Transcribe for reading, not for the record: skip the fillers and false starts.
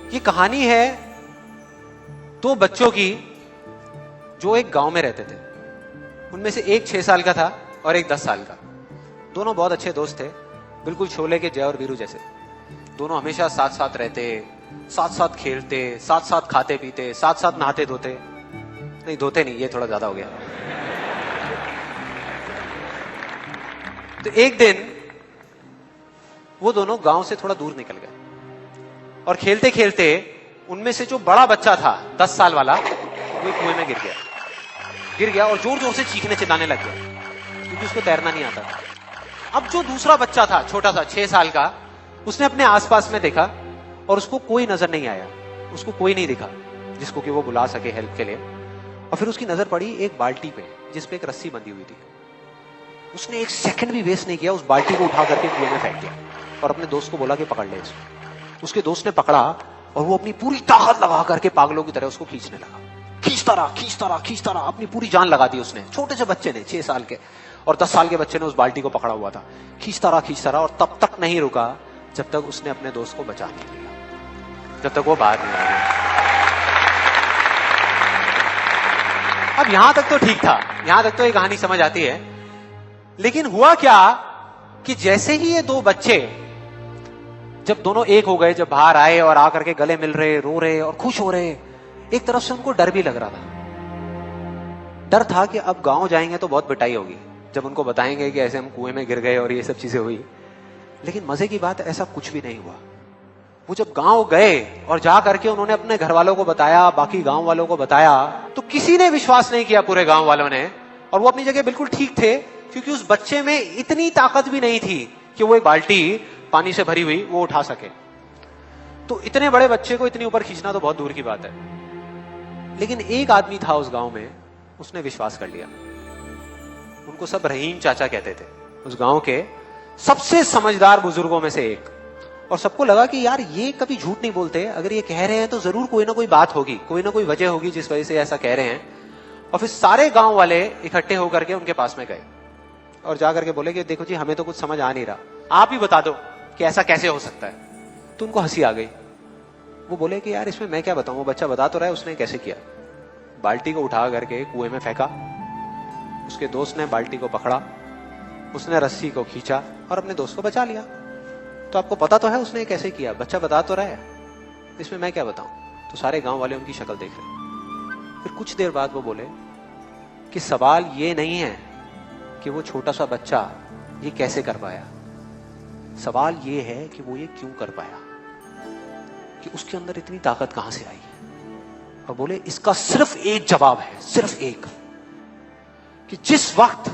ये कहानी है दो बच्चों की जो एक गांव में रहते थे। उनमें से एक 6 साल का था और एक 10 साल का। दोनों बहुत अच्छे दोस्त थे, बिल्कुल शोले के जय और वीरू जैसे। दोनों हमेशा साथ साथ रहते, साथ साथ खेलते, साथ साथ खाते पीते, साथ साथ नहाते धोते। नहीं धोते नहीं, ये थोड़ा ज्यादा हो गया। तो एक दिन वो दोनों गांव से थोड़ा दूर निकल गए और खेलते खेलते उनमें से जो बड़ा बच्चा था 10 साल वाला, वो कुएं में गिर गया और जोर जोर से चीखने चिल्लाने लग गया क्योंकि उसको तैरना नहीं आता था। अब जो दूसरा बच्चा था छोटा सा 6 साल का, उसने अपने आसपास में देखा और उसको कोई नजर नहीं आया, उसको कोई नहीं दिखा जिसको कि वो बुला सके हेल्प के लिए। और फिर उसकी नजर पड़ी एक बाल्टी पे जिसपे एक रस्सी बंधी हुई थी। उसने एक सेकंड भी वेस्ट नहीं किया, उस बाल्टी को उठा करके कुएं में फेंक दिया और अपने दोस्त को बोला कि पकड़ ले इसको। उसके दोस्त ने पकड़ा और वो अपनी पूरी ताकत लगा करके पागलों की तरह उसको खींचने लगा। खींचता रहा, अपनी पूरी जान लगा दी उसने। छोटे से बच्चे ने, 6 साल के और 10 साल के बच्चे ने उस बाल्टी को पकड़ा हुआ था। खींचता रहा और तब तक नहीं रुका जब तक उसने अपने दोस्त को बचा नहीं लिया, जब तक वो बाहर नहीं आया। अब यहां तक तो ठीक था, यहां तक तो ये कहानी समझ आती है। लेकिन हुआ क्या कि जैसे ही ये दो बच्चे जब दोनों एक हो गए, जब बाहर आए और आकर के गले मिल रहे, रो रहे और खुश हो रहे, एक तरफ से उनको डर भी लग रहा था। डर था कि अब गांव जाएंगे तो बहुत पिटाई होगी जब उनको बताएंगे कि ऐसे हम कुएं में गिर गए और ये सब चीजें हुई। लेकिन मजे की बात, ऐसा कुछ भी नहीं हुआ। वो जब गांव गए और जा करके उन्होंने अपने घर वालों को बताया, बाकी गांव वालों को बताया, तो किसी ने विश्वास नहीं किया, पूरे गांव वालों ने। और वो अपनी जगह बिल्कुल ठीक थे क्योंकि उस बच्चे में इतनी ताकत भी नहीं थी कि वो एक बाल्टी पानी से भरी हुई वो उठा सके। तो इतने बड़े बच्चे को इतनी ऊपर खींचना तो बहुत दूर की बात है। लेकिन एक आदमी था उस गांव में, उसने विश्वास कर लिया। उनको सब रहीम चाचा कहते थे, उस गांव के सबसे समझदार बुजुर्गों में से एक। और सबको लगा कि यार ये कभी झूठ नहीं बोलते, अगर ये कह रहे हैं तो जरूर कोई ना कोई बात होगी, कोई ना कोई वजह होगी जिस वजह से ऐसा कह रहे हैं। और फिर सारे गांव वाले इकट्ठे होकर के उनके पास में गए और जाकर के बोले कि देखो जी, हमें तो कुछ समझ आ नहीं रहा, आप ही बता दो कि ऐसा कैसे हो सकता है। तो उनको हंसी आ गई। वो बोले कि यार इसमें मैं क्या बताऊं, वो बच्चा बता तो रहा है उसने कैसे किया। बाल्टी को उठा करके कुएं में फेंका, उसके दोस्त ने बाल्टी को पकड़ा, उसने रस्सी को खींचा और अपने दोस्त को बचा लिया। तो आपको पता तो है उसने कैसे किया, बच्चा बता तो रहा है, इसमें मैं क्या बताऊं। तो सारे गांव वाले उनकी शक्ल देख रहे। फिर कुछ देर बाद वो बोले कि सवाल ये नहीं है कि वो छोटा सा बच्चा ये कैसे कर पाया, सवाल ये है कि वो ये क्यों कर पाया, कि उसके अंदर इतनी ताकत कहां से आई। और बोले इसका सिर्फ एक जवाब है, सिर्फ एक, कि जिस वक्त